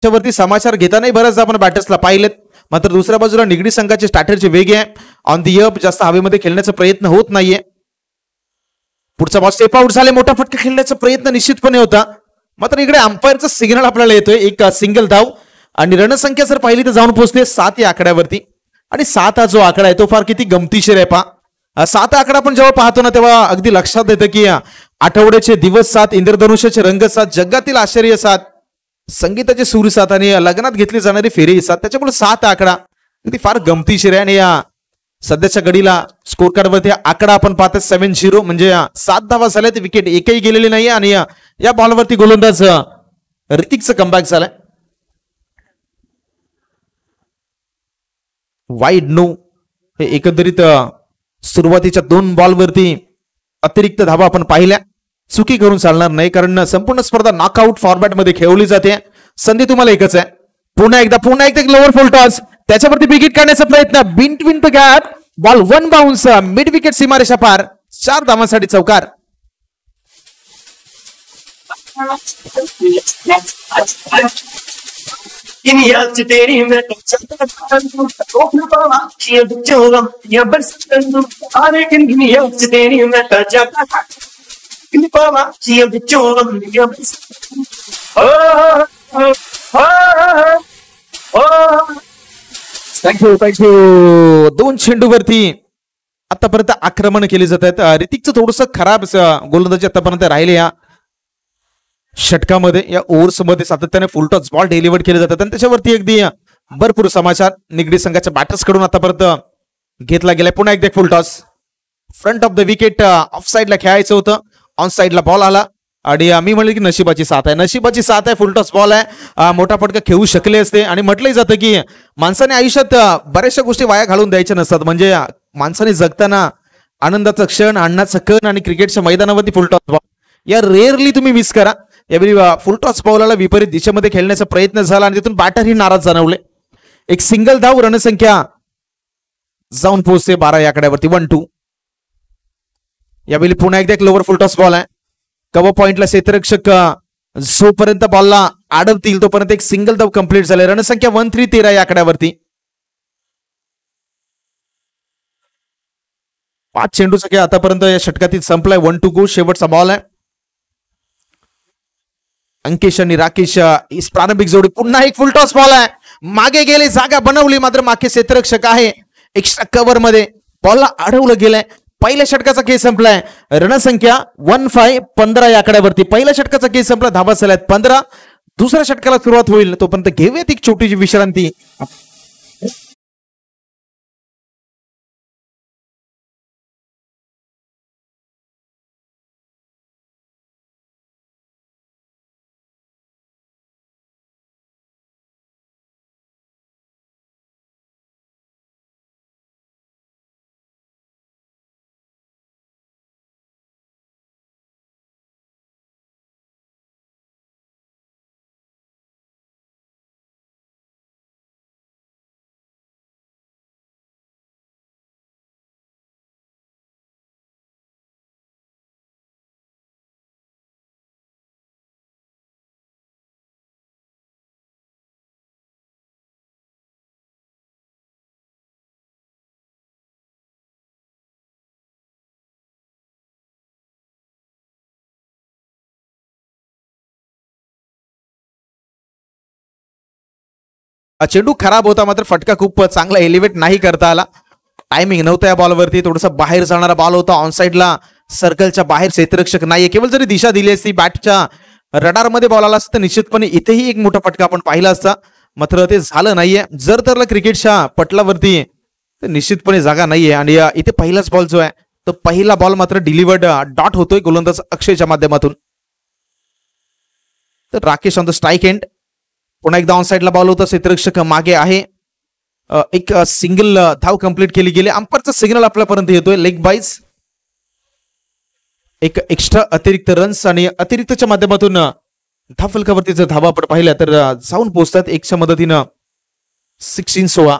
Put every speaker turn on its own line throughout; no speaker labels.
त्याच्यावरती समाचार घेतानाही बऱ्याचदा आपण बॅटर्सला पाहिलेत. मात्र दुसऱ्या बाजूला निगडी संघाचे स्टार्टरचे वेग आहे. ऑन दी अप जास्त हवेमध्ये खेळण्याचा प्रयत्न होत नाहीये. पुढचा बॉल स्टेप आउट झाले. मोठा फटका खेळण्याचा प्रयत्न निश्चितपणे होता. मात्र इकडे अंपायरचा सिग्नल आपल्याला येतोय. एक सिंगल धाव आणि रणसंख्या जर पाहिली तर जाऊन पोहोचते 7 या आकड्यावरती. आणि 7 हा जो आकडा आहे तो फार किती गमतीशीर आहे. 7 आकडा आपण जेव्हा पाहतो ना तेव्हा अगदी लक्षात येतं की आठवड्याचे दिवस 7, इंद्रधनुष्याचे रंग 7, जगातील आश्चर्य 7, संगीताचे सूर 7 आणि लग्नात घेतली जाणारी फेरी 7. त्याच्यामुळे 7 आकडा अगदी फार गमतीशीर आहे. आणि या सध्याच्या घडीला स्कोर कार्डवरती आकडा आपण पाहतो 7-0 म्हणजे 7 धावा झाल्या. ते विकेट एकही गेलेली नाहीये. आणि या बॉलवरती गोलंदाज ऋतिकचं कमबॅक झालंय. वाईड नो हे एकंदरीत सुरुवातीच्या 2 बॉलवरती अतिरिक्त धावा आपण पाहिल्या. चुकी करून चालणार नाही कारण संपूर्ण स्पर्धा नॉकआउट फॉर्मॅट मध्ये खेळवली जाते. संधी तुम्हाला एकच आहे. पुन्हा एकदा लोअर फुल टॉस त्याच्यावरती विकेट काढण्याचा प्रयत्न. Between the gap ball 1 bounce mid wicket सीमारेषा पार. 4 धावांसाठी चौकार. थँक्यू. 2 चेंडूवरती आतापर्यंत आक्रमण केली जात आहेत. ऋतिकचं थोडस खराब गोलंदाजी आतापर्यंत राहिले या षटकामध्ये. या ओव्हर्स मध्ये सातत्याने फुलटॉस बॉल डिलिव्हर केले जातात आणि त्याच्यावरती अगदी भरपूर समाचार निगडी संघाच्या बॅटर्स कडून आतापर्यंत घेतला गेलाय. पुन्हा एकदा full toss front of the wicket of साईडला खेळायचं होतं. ऑन साईडला बॉल आला आणि मी म्हणले की नशिबाची साथ आहे. नशिबाची साथ आहे. फुलटॉस बॉल आहे. मोठा फटका खेळू शकले असते. आणि म्हटलंही जातं की माणसाने आयुष्यात बऱ्याचशा गोष्टी वाया घालून द्यायच्या नसतात. म्हणजे माणसाने जगताना आनंदाचा क्षण, अन्नाचा कण आणि क्रिकेटच्या मैदानावरती फुलटॉस बॉल या रेअरली तुम्ही मिस करा. यावेळी फुलटॉस बॉलला विपरीत दिशेमध्ये खेळण्याचा प्रयत्न झाला आणि तिथून बॅटरही नाराज जाणवले. एक सिंगल धाव. रणसंख्या जाऊन पोहोचते 12 या आकड्यावरती. 1-2. यावेळी पुन्हा एकदा एक लोअर फुलटॉस बॉल आहे. कव्हर पॉइंटला क्षेत्ररक्षक जोपर्यंत बॉलला अडवतील तोपर्यंत एक सिंगल धाव कंप्लीट झाले. रणसंख्या 1-3 13 या आकड्यावरती. 5 चेंडूचा खेळ आतापर्यंत या षटकातील संपलाय. 1 to go. शेवटचा बॉल आहे. अंकिश आणि राकेश इस प्रारंभिक जोडी. पुन्हा एक फुलटॉस बॉल आहे. मागे गेले, जागा बनवली मात्र मागे क्षेत्ररक्षक आहे. एक्स्ट्रा कव्हर मध्ये बॉलला अडवलं गेलंय. पहिल्या षटकाचा खेळ संपलाय. रणसंख्या 1-5 15 या आकड्यावरती. पहिल्या षटकाचा खेळ संपला. धावा झाल्यात 15. दुसऱ्या षटकाला सुरुवात होईल तोपर्यंत घेऊयात एक छोटीशी विश्रांती. चेंडू खराब होता मात्र फटका खूप चांगला एलिव्हेट नाही करता आला. टायमिंग नव्हता या बॉलवरती. थोडासा बाहेर जाणारा बॉल होता. ऑन साईडला सर्कलच्या बाहेर क्षेत्ररक्षक नाहीये. केवळ जरी दिशा दिली असती बॅटच्या रडारमध्ये बॉल आला असता निश्चितपणे इथेही एक मोठा फटका आपण पाहिला असता. मात्र ते झालं नाहीये. जर तर क्रिकेटच्या पटलावरती निश्चितपणे जागा नाहीये. आणि इथे पहिलाच बॉल जो आहे तो पहिला बॉल मात्र डिलिव्हर्ड डॉट होतोय गोलंदाज अक्षयच्या माध्यमातून. तर Rakesh on the strike and. पुन्हा एकदा ऑन साईडला बॉल होता. क्षेत्ररक्षक मागे आहे. एक सिंगल धाव कंप्लीट केली गेली. अंपायरचा सिग्नल आपल्यापर्यंत येतोय. लेग बाईज. एक एक्स्ट्रा अतिरिक्त रन्स आणि अतिरिक्तच्या माध्यमातून धाव फलकावरती जर धावा आपण पाहिल्या तर जाऊन पोहोचतात. एकच्या मदतीनं 16-16.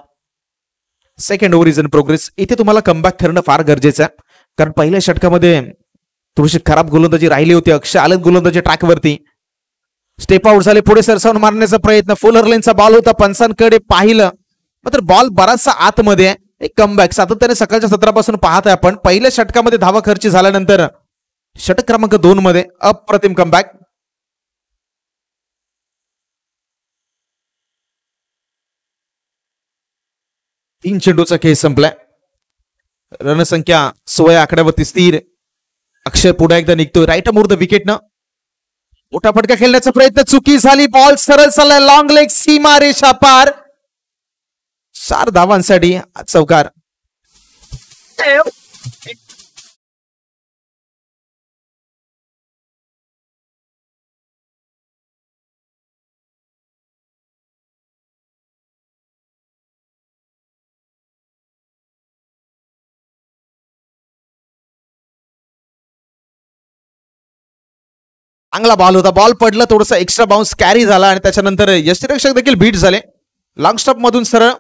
Second over is in progress. इथे तुम्हाला कमबॅक करणं फार गरजेचं आहे कारण पहिल्या षटकामध्ये थोडीशी खराब गोलंदाजी राहिली होती. अक्षय आलं गोलंदाजी ट्रॅकवरती. स्टेप आउट झाले, पुढे सरसावून मारण्याचा प्रयत्न, फुलर लाईनचा बॉल होता, पंचांकडे पाहिलं मात्र बॉल बराचसा आतमध्ये आहे. एक कमबॅक सातत्याने सकाळच्या सत्रापासून पाहत आहे आपण. पहिल्या षटकामध्ये धावा खर्च झाल्यानंतर षटक क्रमांक 2 मध्ये अप्रतिम कमबॅक. तीन चेंडूचा खेळ संपलाय. रणसंख्या 16 आकड्यावरती स्थिर. अक्षय पुढे एकदा निघतोय राईट मोर द विकेट न. मोठा फटका खेळण्याचा प्रयत्न, चुकी झाली, बॉल सरळ चाललाय, लॉंग लेग, सीमा रेषा पार. 4 धावांसाठी चौकार. चांगला बॉल होता, बॉल पडला, थोडासा एक्स्ट्रा बाउन्स कॅरी झाला आणि त्याच्यानंतर यष्टिरक्षक देखील बीट झाले. लॉंग स्टॉप मधून सरळ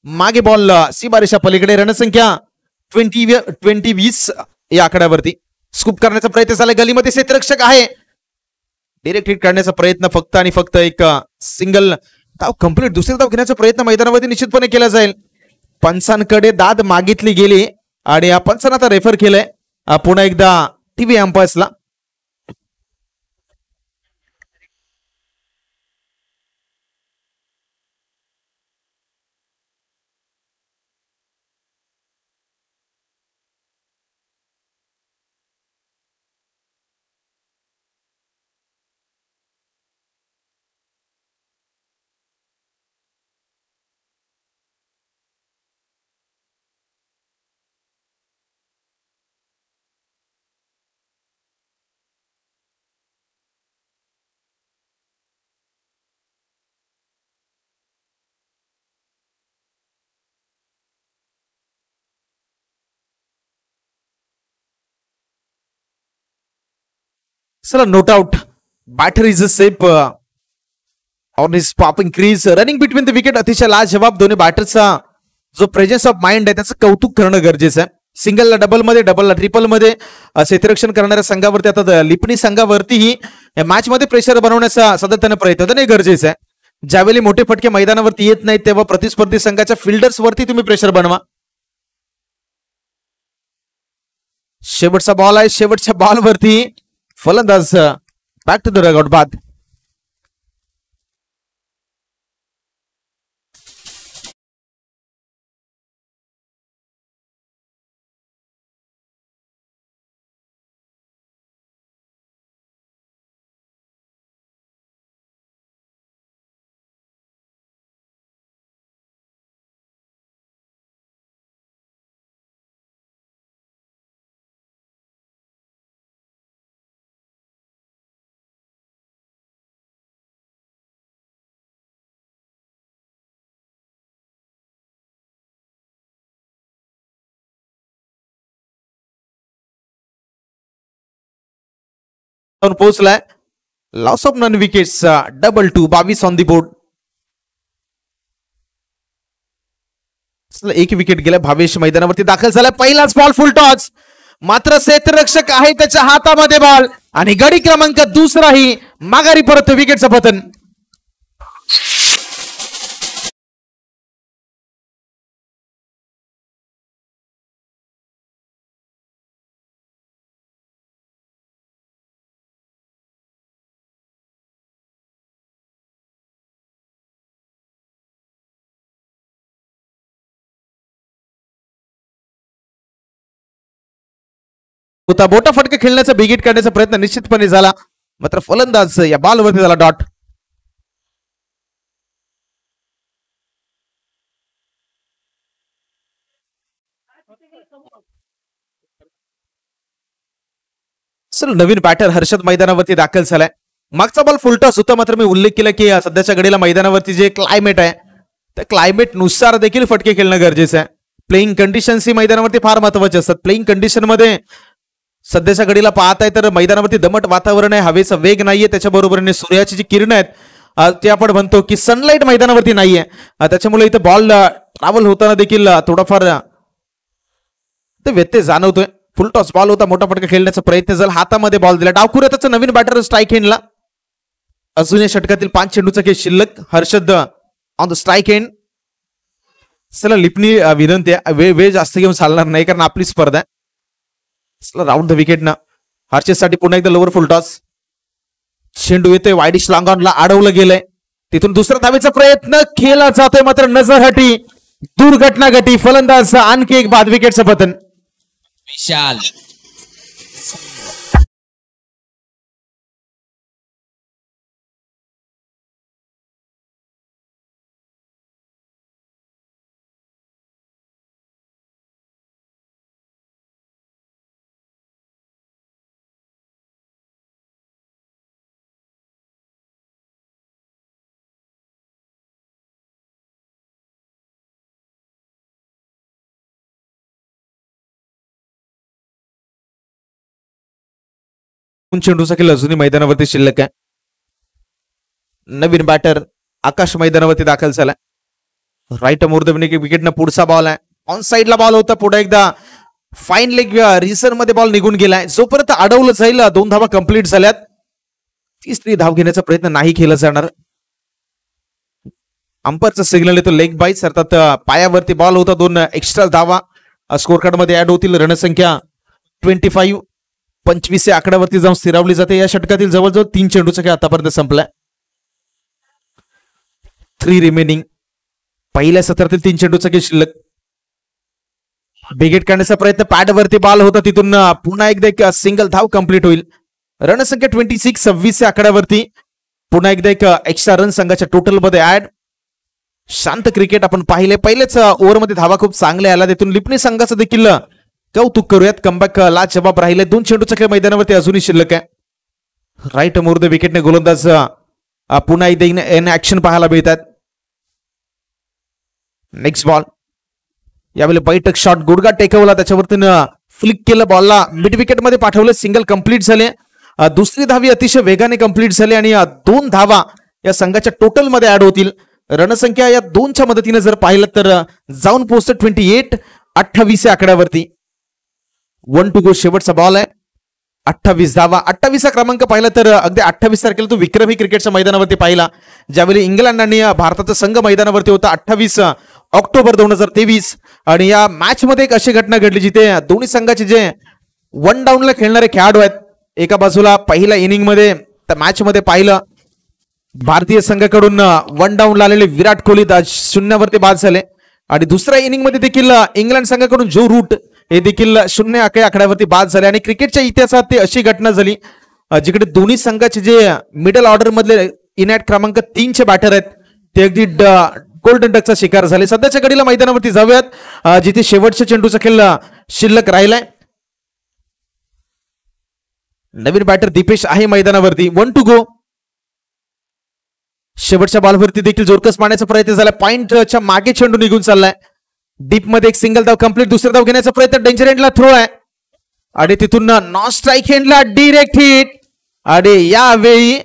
मागे बॉल सीमारेषा पलीकडे. रणसंख्या 20 या आकड्यावरती स्कूप करण्याचा प्रयत्न झाला. गलीमध्ये क्षेत्ररक्षक आहे, डायरेक्ट हिट करण्याचा प्रयत्न, फक्त आणि फक्त एक सिंगल धाव कंप्लीट. दुसरी धाव घेण्याचा प्रयत्न मैदानावरती निश्चितपणे केला जाईल. पंचांकडे दाद मागितली गेली आणि या पंचांना आता रेफर केलंय पुन्हा एकदा टीव्ही अंपायर्सला. चला not out. Batter is a safe on his popping crease, running between the wicket. अतिशय लाजवाब दोन्ही बॅटरचा जो प्रेझेन्स ऑफ माइंड आहे त्याचं कौतुक करणं गरजेचं आहे. सिंगलला डबल मध्ये, डबलला ट्रिपल मध्ये क्षेत्ररक्षण करणाऱ्या संघावरती आता लिपणी संघावरतीही या मॅच मध्ये प्रेशर बनवण्याचा सातत्याने प्रयत्न होता, नाही गरजेचं आहे. ज्यावेळी मोठे फटके मैदानावरती येत नाहीत तेव्हा प्रतिस्पर्धी संघाच्या फिल्डर्स वरती तुम्ही प्रेशर बनवा. शेवटचा बॉल आहे, शेवटच्या बॉल वरती फलंदाज बॅक टू द रगआउट बाद. पोहोचलाय. Loss of none wickets, double 2, 22 on the board. एक विकेट गेला. भावेश मैदानावरती दाखल झाला. पहिलाच बॉल फुल टॉस, मात्र क्षेत्ररक्षक आहे त्याच्या हातामध्ये बॉल आणि गडी क्रमांक दुसराही माघारी परत. विकेटचं पतन. होता मोठा फटका खेळण्याचा, बिगिट करण्याचा प्रयत्न निश्चितपणे झाला, मात्र फलंदाज या बॉलवरती झाला डॉट. चल नवीन बॅटर हर्षद मैदानावरती दाखल झालाय. मागचा बॉल फुलटॉस होता, मात्र मी उल्लेख केला की सध्याच्या घडीला मैदानावरती जे क्लायमेट आहे त्या क्लायमेट नुसार देखील फटके खेळणं गरजेचं आहे. प्लेइंग कंडिशन्स ही मैदानावरती फार महत्वाचे असतात. प्लेइंग कंडिशन मध्ये सध्याच्या घडीला पाहताय तर मैदानावरती दमट वातावरण आहे, हवेचा वेग नाहीये, त्याच्याबरोबरीने सूर्याची जी किरण आहेत ते आपण म्हणतो की सनलाइट मैदानावरती नाहीये, त्याच्यामुळे इथे बॉल ट्रॅव्हल होताना देखील थोडाफार ते व्यत्यय जाणवतोय. फुल टॉस बॉल होता, मोठा फटका खेळण्याचा प्रयत्न झाला, हातामध्ये बॉल दिला. डावखुऱ्या त्याचा नवीन बॅटर स्ट्राईक हिंडला. अजून या षटकातील 5 चेंडूचा खेळ शिल्लक. Harshad on the strike and. चला लिपणी विनंती आहे, वेळ जास्त घेऊन चालणार नाही कारण आपली स्पर्धा आहे. चला राऊंड द विकेट ना. हर्षदसाठी पुन्हा एकदा लोअर फुल टॉस. चेंडू येतोय वाईडिश लॉंगॉनला अडवलं गेलंय. तिथून दुसरा धावेचा प्रयत्न केला जातोय मात्र नजरहटी दुर्घटना घटी. फलंदाज आणखी एक बाद विकेटचं पतन.
विशाल
चेंडूचा खेळ अजूनही मैदानावरती शिल्लक आहे. नवीन बॅटर आकाश मैदानावरती दाखल झालाय. राईट मोर्दविने विकेटनं पुढचा बॉल आहे. ऑन साइडला बॉल होता. पुढे एकदा फाईन लेग रिसर मध्ये बॉल निघून गेलाय. जोपर्यंत अडवलं जाईल 2 धावा कंप्लीट झाल्यात. तिसरी धाव घेण्याचा प्रयत्न नाही केला जाणार. अंपायरचा सिग्नल येतो लेग बाईस अर्थात पायावरती बॉल होता. 2 एक्स्ट्रा धावा स्कोर कार्ड मध्ये ऍड होतील. रणसंख्या 25 25 या आकड्यावरती जाऊन स्थिरावली जाते. या षटकातील जवळजवळ 3 चेंडूचा खेळ आतापर्यंत संपलाय. 3 रिमेनिंग. पहिल्या सत्रातील 3 चेंडूचा खेळ शिल्लक. बिगेट काढण्याचा प्रयत्न पॅडवरती बॉल होता. तिथून पुन्हा एकदा एक सिंगल धाव कंप्लीट होईल. रणसंख्या 26 26 या आकड्यावरती पुन्हा एकदा एक एक्स्ट्रा रन संघाच्या टोटल मध्ये ऍड. शांत क्रिकेट आपण पाहिले. पहिल्याच ओव्हरमध्ये धावा खूप चांगल्या आला. तिथून लिपणी संघाचं देखील कौतुक करूयात. कमबॅक ला जबाब राहिले. 2 चेंडूचा खेळ मैदानावरती अजूनही शिल्लक आहे. राईट मोर द विकेटने गोलंदाज पुन्हा एकदा ऍक्शन पाहायला मिळतात. Next ball. यावेळी बैठक शॉट गुडगा टेकवला. त्याच्यावरती फ्लिक केलं. बॉलला मिड विकेट मध्ये पाठवलं. सिंगल कंप्लीट झाले. दुसरी धावी अतिशय वेगाने कंप्लीट झाली आणि 2 धावा या संघाच्या टोटल मध्ये ऍड होतील. रणसंख्या या 2च्या मदतीने जर पाहिलं तर जाऊन पोहोचत 28 28 या आकड्यावरती. 1 टू गो. शेवटचा बॉल आहे. 28 धावा. 28 क्रमांक पाहिला तर अगदी 28 तारखेला तो विक्रमी क्रिकेटच्या मैदानावरती पाहिला ज्यावेळी इंग्लंड आणि भारताचा संघ मैदानावरती होता. 28 ऑक्टोबर 2023. आणि या मॅच मध्ये एक अशी घटना घडली जिथे दोन्ही संघाचे जे 1 डाऊनला खेळणारे खेळाडू आहेत. एका बाजूला पहिल्या इनिंग मध्ये त्या मॅच मध्ये पाहिलं भारतीय संघाकडून 1 डाऊनला आलेले विराट कोहली 0वरती बाद झाले. आणि दुसऱ्या इनिंग मध्ये देखील इंग्लंड संघाकडून जो रूट हे देखील 0 आकड्यावरती बाद झाले. आणि क्रिकेटच्या इतिहासात ती अशी घटना झाली जिकडे दोन्ही संघाचे जे मिडल ऑर्डर मधले इनॅट क्रमांक 3 चे बॅटर आहेत ते अगदी गोल्डन डकचा शिकार झाले. सध्याच्या घडीला मैदानावरती जाऊयात जिथे शेवटच्या चेंडूचा खेळ शिल्लक राहिलाय. नवीन बॅटर दीपेश आहे मैदानावरती. 1 टू गो. शेवटच्या बॉलवरती देखील जोरकस मारण्याचा प्रयत्न झाला. पॉइंटच्या मागे चेंडू निघून चाललाय. डीप मध्ये एक सिंगल धाव कंप्लीट. दुसरा धाव घेण्याचा प्रयत्न. डेंजर एंडला थ्रो आहे आणि तिथून नॉन स्ट्राईक एंडला डिरेक्ट हिट. आणि यावेळी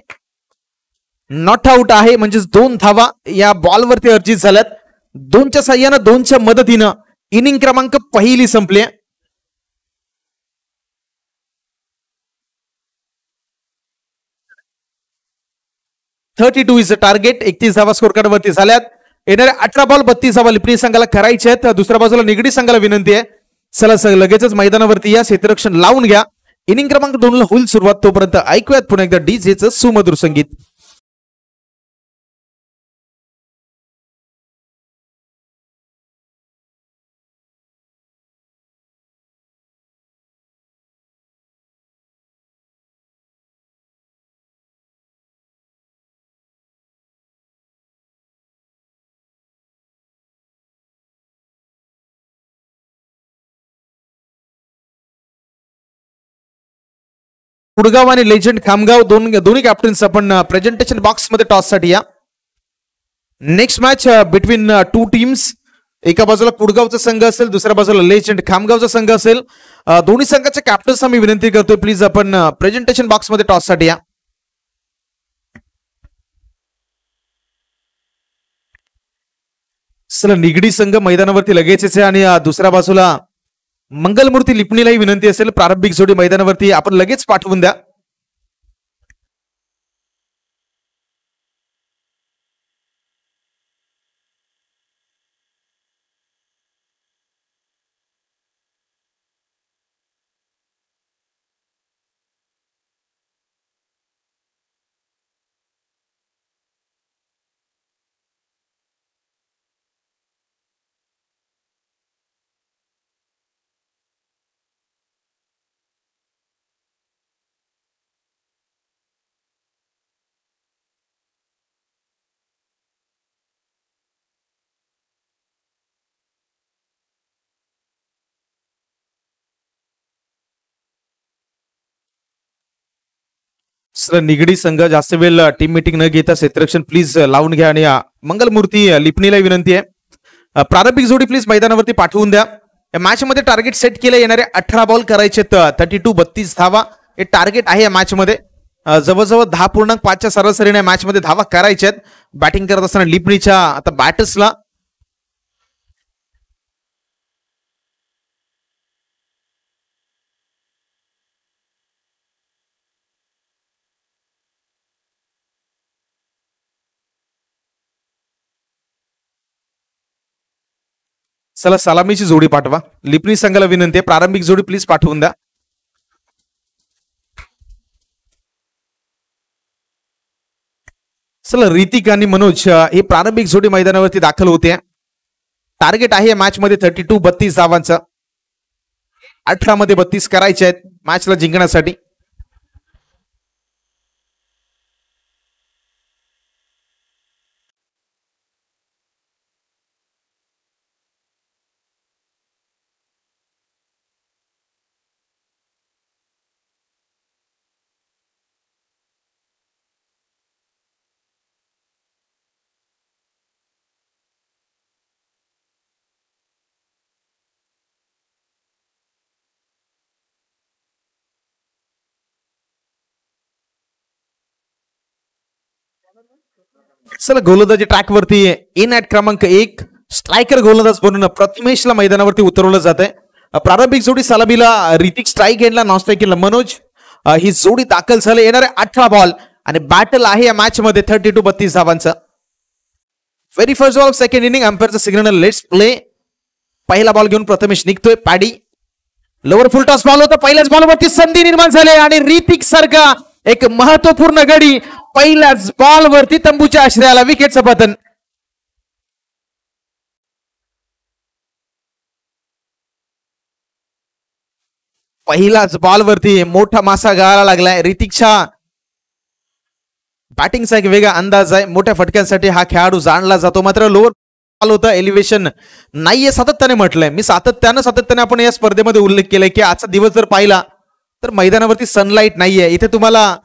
नॉट आउट आहे. म्हणजे 2 धावा या बॉलवरती अर्जित झाल्यात. 2च्या साह्यानं 2च्या मदतीनं इनिंग क्रमांक पहिली संपली. 32 इज अ टार्गेट. 31 धावा स्कोर कार्ड वरती झाल्यात. येणारे 18 बॉल 32 धावा लिपणी संघाला करायचे आहेत. दुसऱ्या बाजूला निगडी संघाला विनंती आहे चला लगेचच मैदानावरती या. क्षेत्ररक्षण लावून घ्या. इनिंग क्रमांक 2 ला होईल सुरुवात. तोपर्यंत ऐकूयात पुन्हा एकदा डीजेचं सुमधुर संगीत. कुडगाव आणि लेजंड खामगाव दोन्ही कॅप्टन्स आपण प्रेझेंटेशन बॉक्स मध्ये टॉस साठी या. Next match between 2 teams. एका बाजूला कुडगावचा संघ असेल, दुसऱ्या बाजूला लेजंड खामगावचा संघ असेल. दोन्ही संघाच्या कॅप्टन्सना मी विनंती करतोय प्लीज आपण प्रेझेंटेशन बॉक्स मध्ये टॉस साठी या. चला निगडी संघ मैदानावरती लगेचच आहे आणि दुसऱ्या बाजूला मंगलमूर्ती लिपणीलाही विनंती असेल प्रारंभिक जोडी मैदानावरती आपण लगेच पाठवून द्या. सर निगडी संघ जास्त वेळ टीम मीटिंग न घेता क्षेत्ररक्षण प्लीज लावून घ्या आणि मंगलमूर्ती लिपणीला विनंती आहे प्रारंभिक जोडी प्लीज मैदानावरती पाठवून द्या. या मॅच मध्ये टार्गेट सेट केले येणारे 18 बॉल करायचे 32 धावा हे टार्गेट आहे या मॅच मध्ये. जवळजवळ 10.5च्या सरासरीने मॅच मध्ये धावा करायच्या आहेत बॅटिंग करत असताना लिपणीच्या आता बॅटर्सला. चला सलामीची जोडी पाठवा. लिपणी संघाला विनंती आहे प्रारंभिक जोडी प्लीज पाठवून द्या. चला ऋतिक आणि मनोज हे प्रारंभिक जोडी मैदानावरती दाखल होते. टार्गेट आहे मॅच मध्ये 32 धावांचं. 18 मध्ये 32 करायचे आहेत मॅचला जिंकण्यासाठी. चला गोलंदाजी ट्रॅक वरती इन ॲट क्रमांक 1 स्ट्रायकर गोलंदाज बनून प्रथमेशला मैदानावरती उतरवलं जात आहे. प्रारंभिक जोडी सलामीला ऋतिक स्ट्राईक एंडला नॉन स्ट्राईक मनोज ही जोडी दाखल झाली. येणारे 18 बॉल आणि बॅटल आहे या मॅच मध्ये 32 धावांचा. Very first ball of second inning अंपायरचा सिग्नल लेट्स प्ले. पहिला बॉल घेऊन प्रथमेश निघतोय. पॅडी लोअर फुल टॉस बॉल होता. पहिल्याच बॉलवरती संधी निर्माण झाली आणि ऋतिक सारखा एक महत्वपूर्ण गडी पहिल्याच बॉलवरती तंबूच्या आश्रयाला विकेटचं पतन. पहिलाच बॉलवरती मोठा मासा गाळायला लागलाय. ऋतिकच्या बॅटिंगचा एक वेगळा अंदाज आहे. मोठ्या फटक्यांसाठी हा खेळाडू जाणला जातो. मात्र लोअर बॉल होता एलिव्हेशन नाहीये सातत्याने म्हटलंय मी. सातत्याने आपण या स्पर्धेमध्ये उल्लेख केलाय की आजचा दिवस जर पाहिला तर मैदानावरती सनलाईट नाहीये. इथे तुम्हाला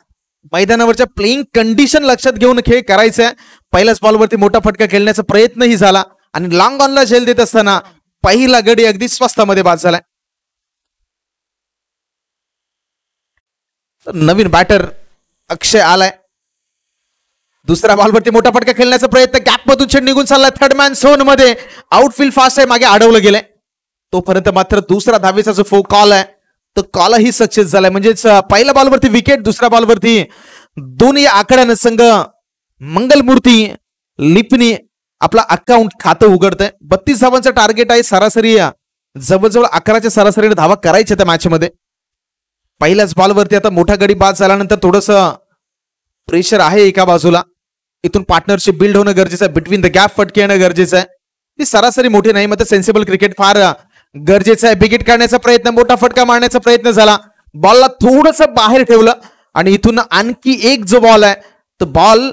मैदानावरच्या प्लेइंग कंडिशन लक्षात घेऊन खेळ करायचा आहे. पहिल्याच बॉलवरती मोठा फटका खेळण्याचा प्रयत्नही झाला आणि लॉंग ऑनला झेल देत असताना पहिला गडी अगदी स्वस्तामध्ये बाद झालाय. नवीन बॅटर अक्षय आलाय. दुसऱ्या बॉलवरती मोठा फटका खेळण्याचा प्रयत्न गॅप मधून चेंड निघून चाललाय. थर्ड मॅन झोन मध्ये आउटफील्ड फास्ट आहे. मागे अडवलं गेलंय. तोपर्यंत मात्र दुसरा धावेचा जो फो कॉल आहे तो कॉलही सक्सेस झालाय. म्हणजेच पहिल्या बॉलवरती विकेट, दुसऱ्या बॉलवरती दोन्ही आकड्यानं संघ मंगलमूर्ती लिपणी आपला अकाउंट खातं उघडतंय. 32 धावांचं टार्गेट आहे. सरासरी जवळजवळ 11च्या सरासरीने धावा करायच्या त्या मॅच मध्ये. पहिल्याच बॉलवरती आता मोठा गडी बाद झाल्यानंतर थोडस प्रेशर आहे एका बाजूला. इथून पार्टनरशिप बिल्ड होणं गरजेचं आहे. बिटवीन द गॅप फटके येणं गरजेचं आहे. ती सरासरी मोठी नाही मात्र सेन्सिबल क्रिकेट फार गरजेचं आहे. विकेट काढण्याचा प्रयत्न, मोठा फटका मारण्याचा प्रयत्न झाला. बॉलला थोडस बाहेर ठेवलं आणि इथून आणखी एक जो बॉल आहे तो बॉल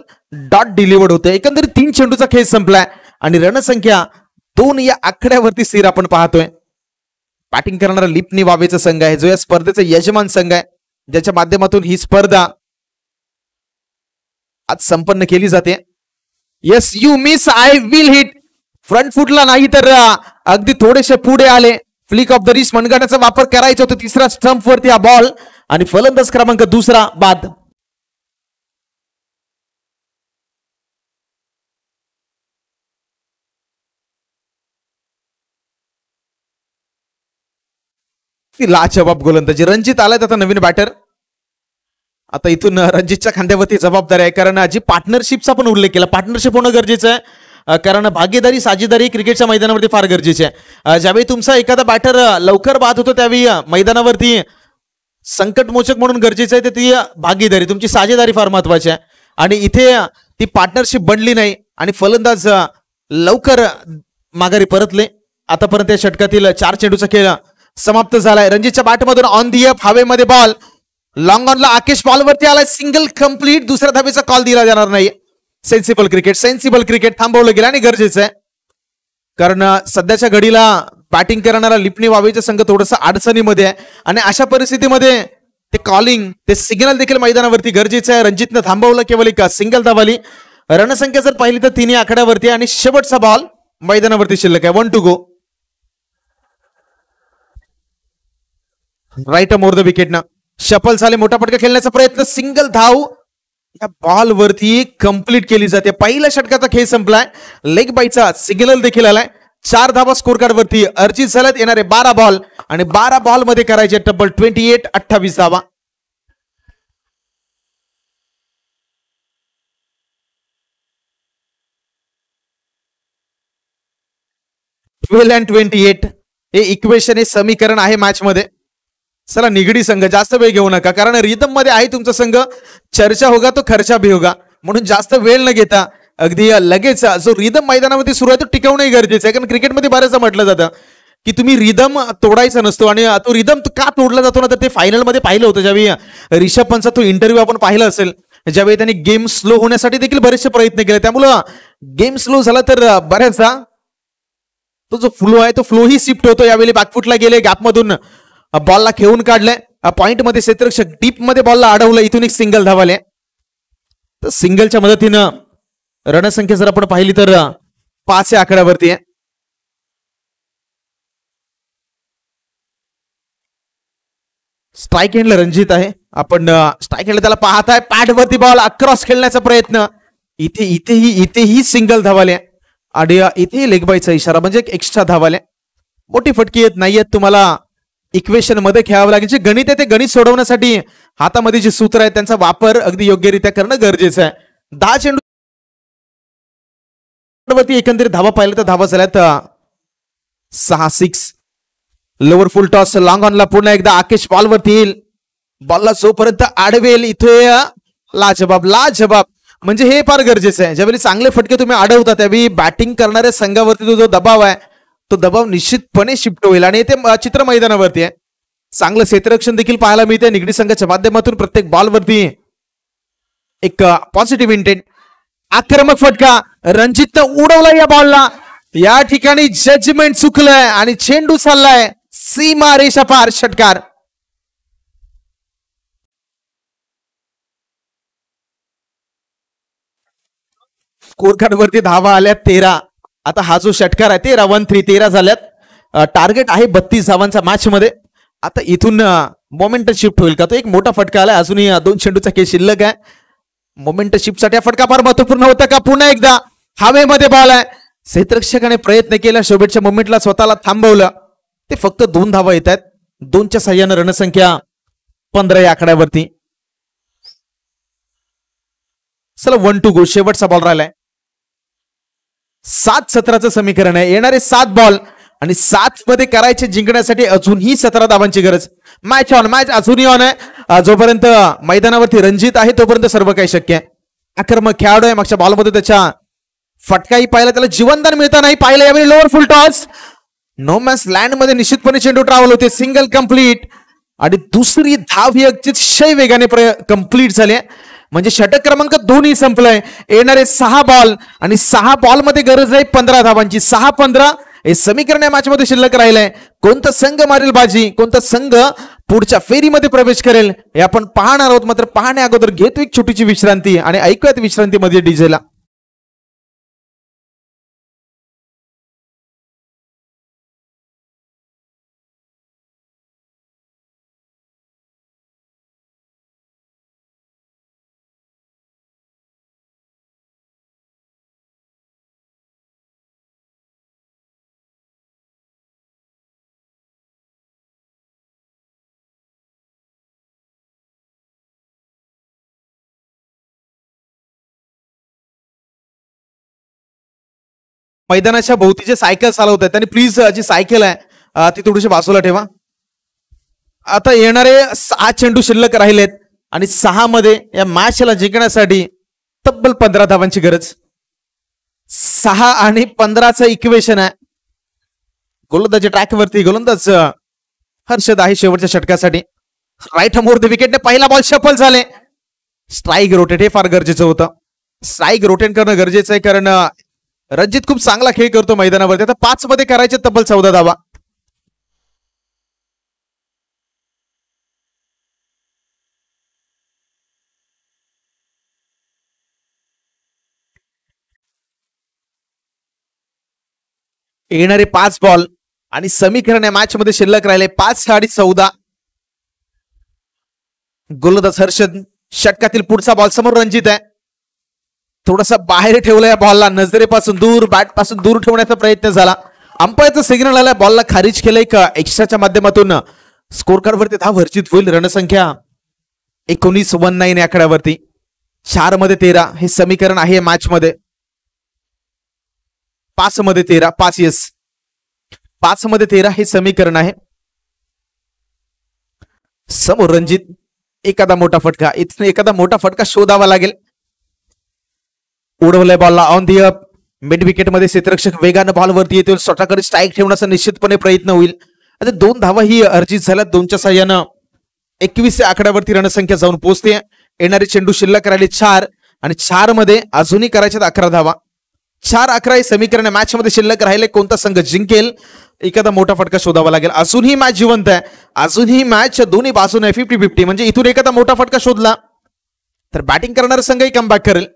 डॉट डिलिव्हर्ड होतोय. एकंदरीत 3 चेंडूचा खेळ संपलाय आणि रणसंख्या 2 या आकड्यावरती स्थिर आपण पाहतोय. बॅटिंग करणारा लिपणी वावेचा संघ आहे जो या स्पर्धेचा यजमान संघ आहे, ज्याच्या माध्यमातून ही स्पर्धा आज संपन्न केली जाते. Yes you miss I will hit. Front फुटला नाही तर अगदी थोडेसे पुढे आले. फ्लिक ऑफ द रिस्ट मनगटाचा वापर करायचा होता. तिसरा स्टंप वरती हा बॉल आणि फलंदाज क्रमांक 2 बाद. लाजवाब गोलंदाजी. रणजित आलाय आता नवीन बॅटर. आता इथून रणजितच्या खांद्यावरती जबाबदारी आहे कारण जी पार्टनरशिपचा पण उल्लेख केला. पार्टनरशिप होणं गरजेचं आहे कारण भागीदारी साझेदारी क्रिकेटच्या मैदानावरती फार गरजेची आहे. ज्यावेळी तुमचा एखादा बॅटर लवकर बाद होतो त्यावेळी मैदानावरती संकटमोचक म्हणून गरजेचं आहे. ती भागीदारी तुमची साझेदारी फार महत्वाची आहे आणि इथे ती पार्टनरशिप बनली नाही आणि फलंदाज लवकर माघारी परतले. आतापर्यंत या षटकातील 4 चेंडूचा खेळ समाप्त झालाय. रणजितच्या बॅटमधून ऑन दी अप हवेमध्ये बॉल. लॉंग ऑनला आकेश बॉलवरती आलाय. Single complete. दुसऱ्या धावेचा कॉल दिला जाणार नाही. सेन्सिबल क्रिकेट थांबवलं गेलं आणि गरजेचं आहे कारण सध्याच्या घडीला बॅटिंग करणारा लिपणी वावेचा संघ थोडासा अडचणीमध्ये आहे आणि अशा परिस्थितीमध्ये ते कॉलिंग, ते सिग्नल देखील मैदानावरती गरजेचं आहे. रणजितनं थांबवलं, केवळ एक सिंगल धावाली. रणसंख्या जर पाहिली तर तिन्ही आकड्यावरती आणि शेवटचा बॉल मैदानावरती शिल्लक आहे. 1 to go. Right more the विकेटनं शफल झाले. मोठा फटका खेळण्याचा प्रयत्न, सिंगल धाव या बॉल वरती कंप्लीट केली जाते. पहिल्या षटकाचा खेळ संपलाय. लेग बायचा सिग्नल देखील आलाय. 4 धावा स्कोर कार्ड वरती अर्जित झाल्यात. येणारे 12 बॉल आणि 12 बॉल मध्ये करायचे टब्बल 28 धावा. 12 and 28 हे इक्वेशन, हे समीकरण आहे मॅच मध्ये. चला निगडी संघ जास्त वेळ घेऊ नका, कारण रिदम मध्ये आहे तुमचा संघ. चर्चा होगा तो खर्चा भी होगा, म्हणून जास्त वेळ न घेता अगदी लगेच जो रिदम मैदानामध्ये सुरू आहे तो टिकवणं गरजेचं आहे. कारण क्रिकेटमध्ये बऱ्याचदा म्हटलं जातं की तुम्ही रिदम तोडायचा नसतो, आणि तो रिदम का तोडला जातो ना, तर ते फायनल मध्ये पाहिलं होतं ज्यावेळी रिषभ पंतचा तो इंटरव्ह्यू आपण पाहिला असेल, ज्यावेळी त्यांनी गेम स्लो होण्यासाठी देखील बरेचसे प्रयत्न केले. त्यामुळं गेम स्लो झाला तर बऱ्याचदा तो जो फ्लो आहे तो फ्लो ही शिफ्ट होतो. यावेळी बॅकफुटला गेले, गॅपमधून बॉलला खेळून काढलंय. पॉइंट मध्ये क्षेत्ररक्षक डीप मध्ये बॉलला अडवलं. इथून एक सिंगल धावाले. तर सिंगलच्या मदतीनं रणसंख्या जर आपण पाहिली तर 5 या आकड्यावरती आहे. स्ट्राईक हँडला रणजित आहे. आपण स्ट्राईक हँडला त्याला पाहताय. पॅड वरती बॉल अक्रॉस खेळण्याचा प्रयत्न. इथेही सिंगल धावाले आणि इथे लेग बायचा इशारा, म्हणजे एक एक्स्ट्रा धावाले. मोठी फटकी येत नाहीयेत. तुम्हाला इक्वेशन मध्ये खेळावं लागेल. जे गणित आहे ते गणित सोडवण्यासाठी हातामध्ये जे सूत्र आहे त्यांचा वापर अगदी योग्यरित्या करणं गरजेचं आहे. 10 चेंडू वरती एकंदरीत धावा पाहिलं तर धावा झाल्यात 6-6. लोअर फुल टॉस लॉंग ऑनला पुन्हा एकदा आकेश बॉल वरती येईल. बॉलला जोपर्यंत अडवेल इथे लाजबाब. म्हणजे हे फार गरजेचं आहे. ज्यावेळी चांगले फटके तुम्ही अडवता त्यावेळी बॅटिंग करणाऱ्या संघावरती जो दबाव आहे तो दबाव निश्चितपणे शिफ्ट होईल. आणि इथे चित्र मैदानावरती आहे. चांगलं क्षेत्ररक्षण देखील पाहायला मिळते निगडी संघाच्या माध्यमातून. प्रत्येक बॉलवरती एक पॉझिटिव्ह इंटेंट. आक्रमक फटका रणजितनं उडवला या बॉलला. या ठिकाणी जजमेंट चुकलंय आणि चेंडू चाललाय सीमा रेषा पार. षटकार. स्कोर कार्ड वरती धावा आल्या 13. आता हा जो षटकार आहे 13 झाल्यात. टार्गेट आहे 32 धावांचा मॅच मध्ये. आता इथून मोमेंट शिफ्ट होईल का, तो एक मोठा फटका आलाय. अजूनही 2 चेंडूचा खेळ शिल्लक आहे. मोमेंट शिफ्टसाठी हा फटका फार महत्वपूर्ण होता का. पुन्हा एकदा हवेमध्ये बॉल आहे. क्षेत्ररक्षकाने प्रयत्न केला, शेवटच्या मोमेंटला स्वतःला थांबवलं. ते फक्त 2 धावा येत आहेत. 2च्या साह्यानं रणसंख्या 15 या आकड्यावरती. चला 1 to go. शेवटचा बॉल राहिलाय. 7-17चं समीकरण आहे. येणारे 7 बॉल आणि 7 मध्ये करायचे जिंकण्यासाठी अजूनही 17 धावांची गरज. मॅच अजूनही ऑन आहे. जोपर्यंत मैदानावरती रणजित आहे तोपर्यंत सर्व काही शक्य आहे. आक्रमक खेळाडू आहे. मागच्या बॉलमध्ये त्याच्या फटकाही पाहिला, त्याला जीवनदान मिळता नाही पाहिलं. यावेळी lower full toss no man's land मध्ये निश्चितपणे चेंडू ट्रॅव्हल होते. सिंगल कंप्लीट आणि दुसरी धाव ही अतिशय वेगाने कंप्लीट झाली. म्हणजे षटक क्रमांक 2 ही संपलाय. येणारे 6 बॉल आणि 6 बॉल मध्ये गरज आहे 15 धावांची. 6-15 हे समीकरण या मॅच मध्ये शिल्लक राहिलंय. कोणता संघ मारेल बाजी, कोणता संघ पुढच्या फेरीमध्ये प्रवेश करेल हे आपण पाहणार आहोत. मात्र पाहण्या अगोदर घेतो एक छोटीशी विश्रांती आणि ऐकूयात विश्रांतीमध्ये डीजेला. मैदानाच्या भोवती जे सायकल चालवत आहेत त्यांनी प्लीज जी सायकल आहे ती थोडीशी बाजूला ठेवा. आता येणारे 6 चेंडू शिल्लक राहिलेत आणि 6 मध्ये या मॅचला जिंकण्यासाठी तब्बल 15 धावांची गरज. 6 आणि 15चं इक्वेशन आहे. गोलंदाजी ट्रॅकवरती गोलंदाज हर्षद आहे शेवटच्या षटकासाठी. राईट मोर द विकेटने पहिला बॉल शफल झाले. स्ट्राईक रोटेट हे फार गरजेचं होतं. स्ट्राईक रोटेट करणं गरजेचं आहे, कारण रणजित खूप चांगला खेळ करतो मैदानावरती. आता 5 मध्ये करायचे तब्बल 14 धावा. येणारे 5 बॉल आणि समीकरण या मॅच मध्ये शिल्लक राहिले 5 आणि 14. गोलंदाज हर्षद, षटकातील पुढचा बॉल समोर रणजित आहे. थोडासा बाहेर ठेवला या बॉलला, नजरेपासून दूर, बॅट पासून दूर ठेवण्याचा प्रयत्न झाला. अंपायरचा सिग्नल आला, बॉलला खारिज केलंय का एक्स्ट्राच्या माध्यमातून. स्कोर कार्ड वरती धाव वर्जित होईल. रणसंख्या 19 या आकड्यावरती. 4 मध्ये 13 हे समीकरण आहे मॅच मध्ये. 5 मध्ये 13, 5 येस, 5 मध्ये 13 हे समीकरण आहे. समोर रणजित, एखादा मोठा फटका, इथून एखादा मोठा फटका शोधावा लागेल. उडवलाय बॉलला on the up. Mid wicket मध्ये क्षेत्ररक्षक वेगानं बॉल वरती येतो. स्वतःकडे स्ट्राईक ठेवण्याचा निश्चितपणे प्रयत्न होईल. आता 2 धावा ही अर्जित झाल्या. 2च्या साह्यानं 21 आकड्यावरती रणसंख्या जाऊन पोहोचते. येणारे चेंडू शिल्लक राहिले 4 आणि 4 मध्ये अजूनही करायच्यात 11 धावा. 4-11 हे समीकरण मॅच मध्ये शिल्लक राहिले. कोणता संघ जिंकेल, एखादा मोठा फटका शोधावा लागेल. अजूनही मॅच जिवंत आहे. अजूनही मॅच दोन्ही बाजूने 50-50. म्हणजे इथून एखादा मोठा फटका शोधला तर बॅटिंग करणारा संघही कमबॅक करेल.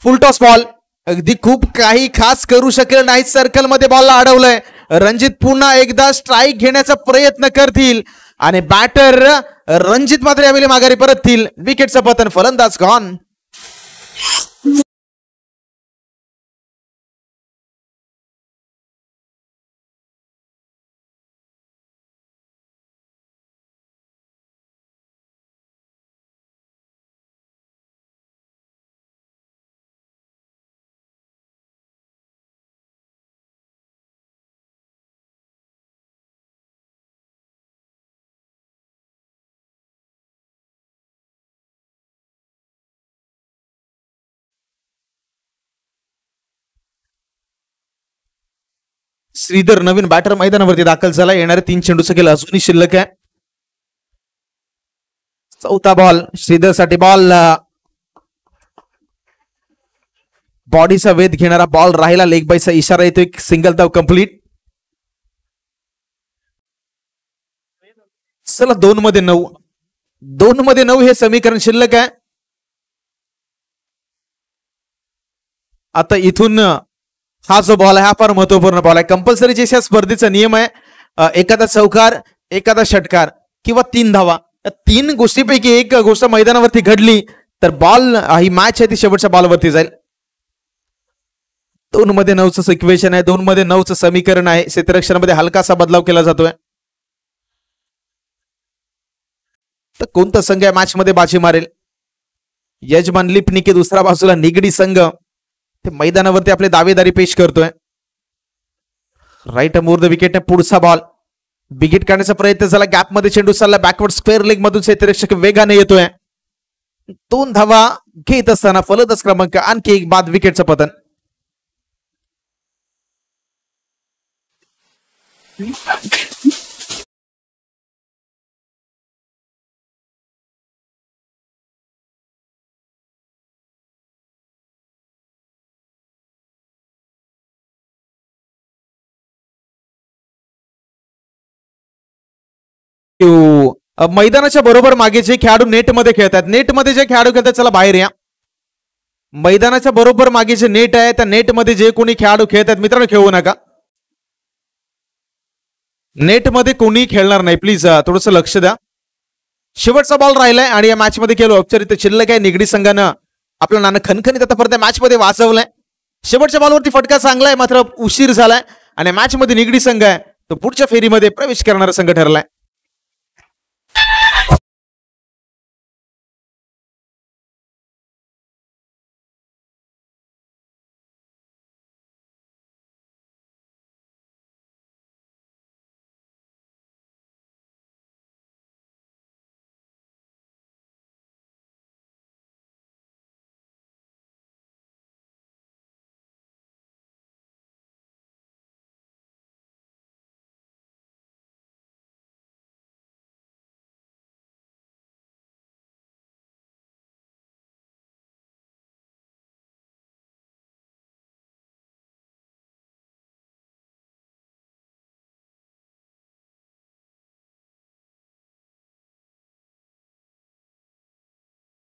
फुल टॉस बॉल, अगदी खूप काही खास करू शकेल नाही. सर्कल मध्ये बॉलला अडवलंय. रणजित पुन्हा एकदा स्ट्राईक घेण्याचा प्रयत्न करतील आणि बॅटर रणजित मात्र यावेळी माघारी परततील. विकेटचं पतन, फलंदाज गॉन. श्रीधर नवीन बॅटर मैदानावरती दाखल झाला. येणारे 3 चेंडूचं खेळ अजूनही शिल्लक आहे. 4था बॉल श्रीधर साठी. बॉल बॉडीचा वेध घेणारा बॉल राहिला. लेग बायचा इशारा येतो. एक सिंगल धाव कंप्लीट. चला 2 मध्ये 9, 2 मध्ये 9 हे समीकरण शिल्लक आहे. आता इथून हा जो बॉल आहे हा फार महत्वपूर्ण बॉल आहे. कंपल्सरी जे स्पर्धेचा नियम आहे, एखादा चौकार, एखादा षटकार किंवा 3 धावा. 3 गोष्टीपैकी एक गोष्ट मैदानावरती घडली तर बॉल ही मॅच आहे ती शेवटच्या बॉलवरती जाईल. 2 मध्ये 9चं इक्वेशन आहे. 2 मध्ये 9चं समीकरण आहे. क्षेत्ररक्षणामध्ये हलकासा बदलाव केला जातोय. तर कोणता संघ या मॅच मध्ये बाजी मारेल? यजमान लिपणी की दुसऱ्या बाजूला निगडी संघ ते मैदानावरती आपले दावेदारी पेश करतोय. Right more the wicket. पुढचा बॉल विकेट काढण्याचा प्रयत्न झाला. गॅप मध्ये चेंडू चालला. बॅकवर्ड स्क्वेअर लेग मधून क्षेत्ररक्षक वेगाने येतोय. 2 धावा घेत असताना फलंदाज क्रमांक आणखी एक बाद. विकेटचं पतन. मैदानाच्या बरोबर मागे जे खेळाडू नेट मध्ये खेळतात, नेटमध्ये जे खेळाडू खेळतात चला बाहेर या. मैदानाच्या बरोबर मागे जे नेट आहे त्या नेट मध्ये जे कोणी खेळाडू खेळतात मित्रांनो खेळू नका. नेट मध्ये कोणी खेळणार नाही प्लीज, थोडंसं लक्ष द्या. शेवटचा बॉल राहिलाय आणि या मॅच मध्ये केलो औपचारिक शिल्लक आहे. निगडी संघानं आपलं नाणं खणखणीत आतापर्यंत मॅच मध्ये वाचवलंय. शेवटच्या बॉलवरती फटका चांगलाय, मात्र उशीर झालाय आणि मॅच मध्ये निगडी संघ आहे तो पुढच्या फेरीमध्ये प्रवेश करणारा संघ ठरलाय.